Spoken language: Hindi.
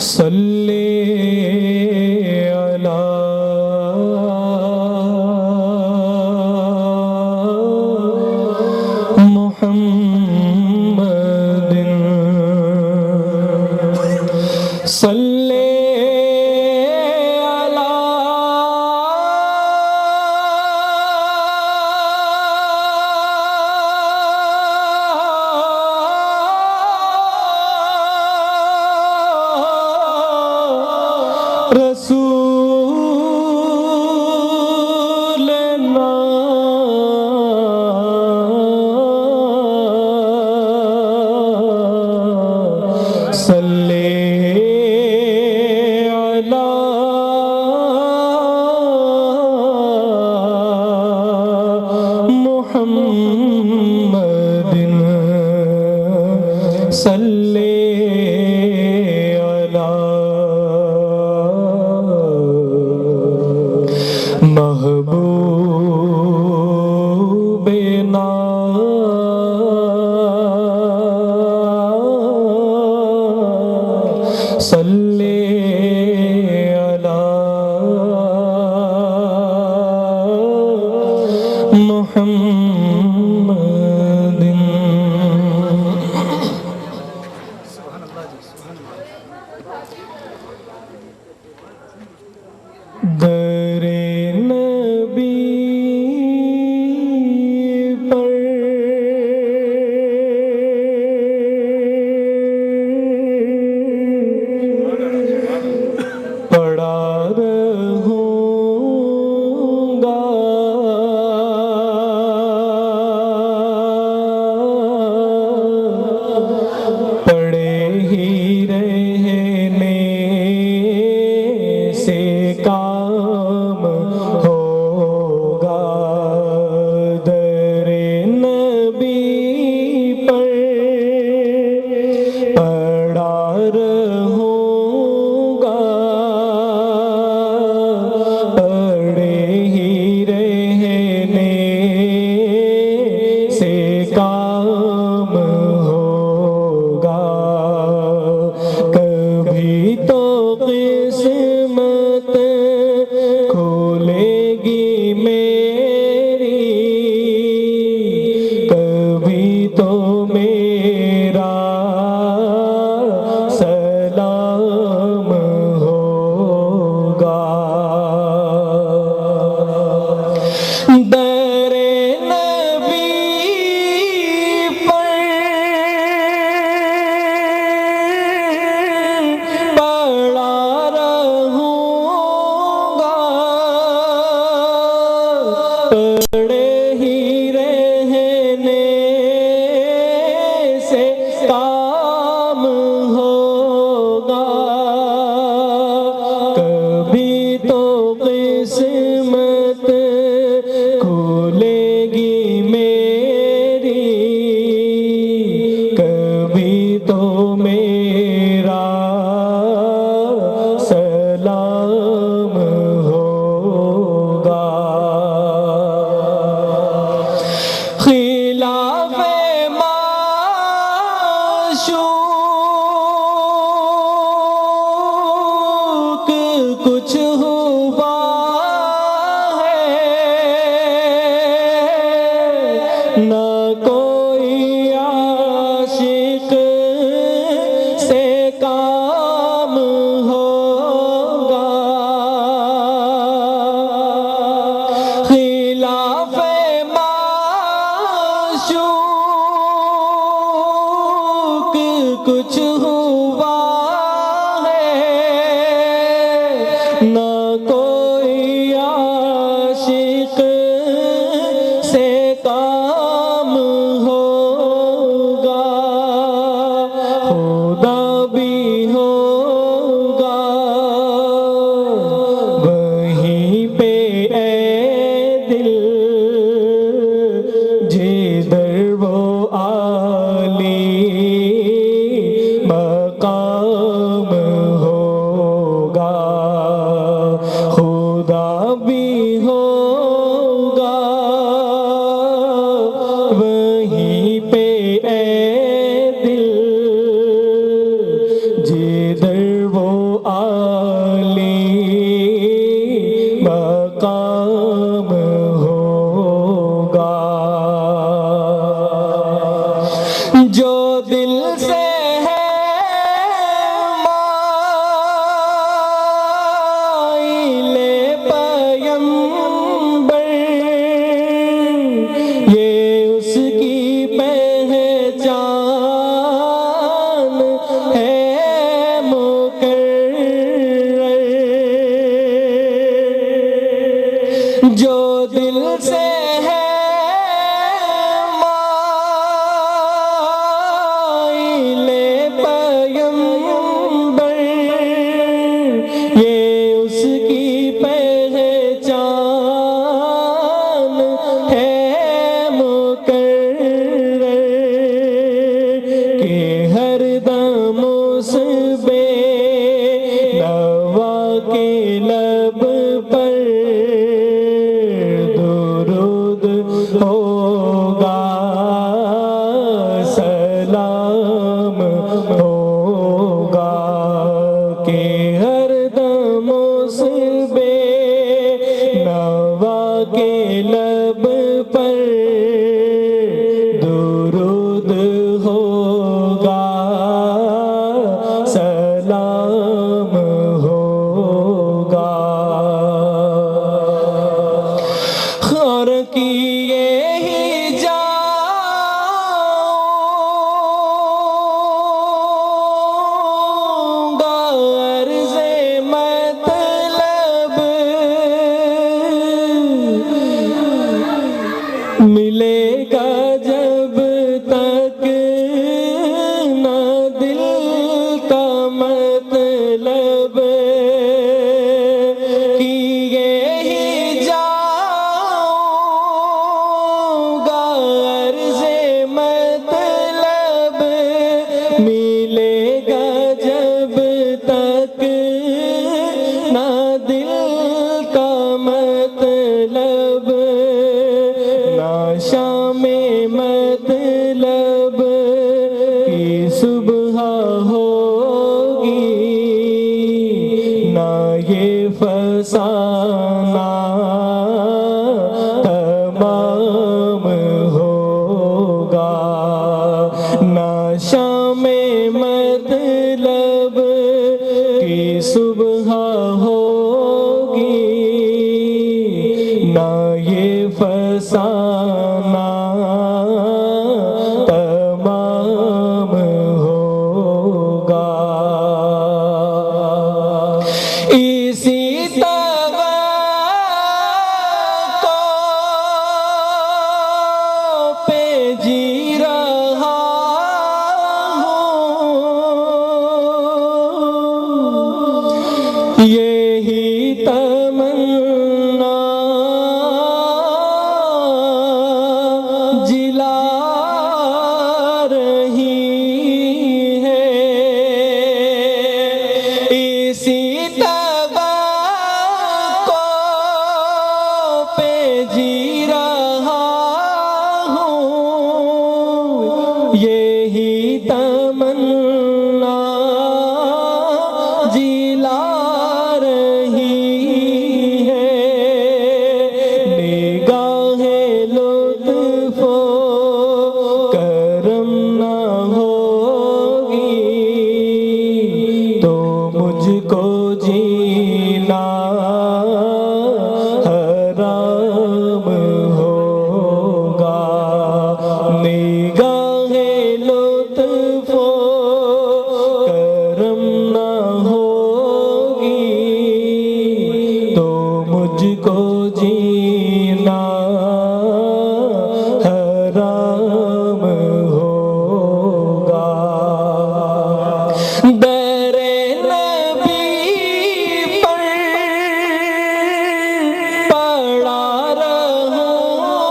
सल्ले अला मुहम्मदिन सल्ले अला रसूलना सल्ले अला मुहम्मदिन सल्ले अला महबूबे ना सल्ले अला मुहम्मदिन दरे नबी पर पड़ा रहूंगा पड़े ही रहने से काम होगा दरे नबी पर पड़ा रहूंगा पड़े ही रहने से काम होगा कभी तो किस्मत खोलेगी मेरी कभी तो मेरा मुस्बे नवा के लब पर दुरूद होगा सलाम होगा कि हर दम मुस्बे नवा के लब पर दुरूद होगा सलाम होगा और किए ही जाऊंगा अर्ज़े मतलब मिलेगा जब तक ना दिल का मतलब किए ही जाऊंगा अर्ज़े मतलब मिलेगा जब तक ना दिल का मतलब ना शामे मतलब की सुबह होगी ना ये फसाना तमाम होगा ना शामे मतलब की सुबह होगी ना ये फसाना तमाम होगा इसी तवक्को पे जी रहा हूँ यही तमन्ना जिला रही है इसी तवक्को पे जी रहा हूँ यही तमन्ना जिला रही है निगाहे लुत्फ़ो करम ना होगी तो मुझको जीना हराम होगा निगाहे लुत्फ़ो करम ना होगी तो मुझको जीना हराम होगा दरे नबी पर पड़ा रहूंगा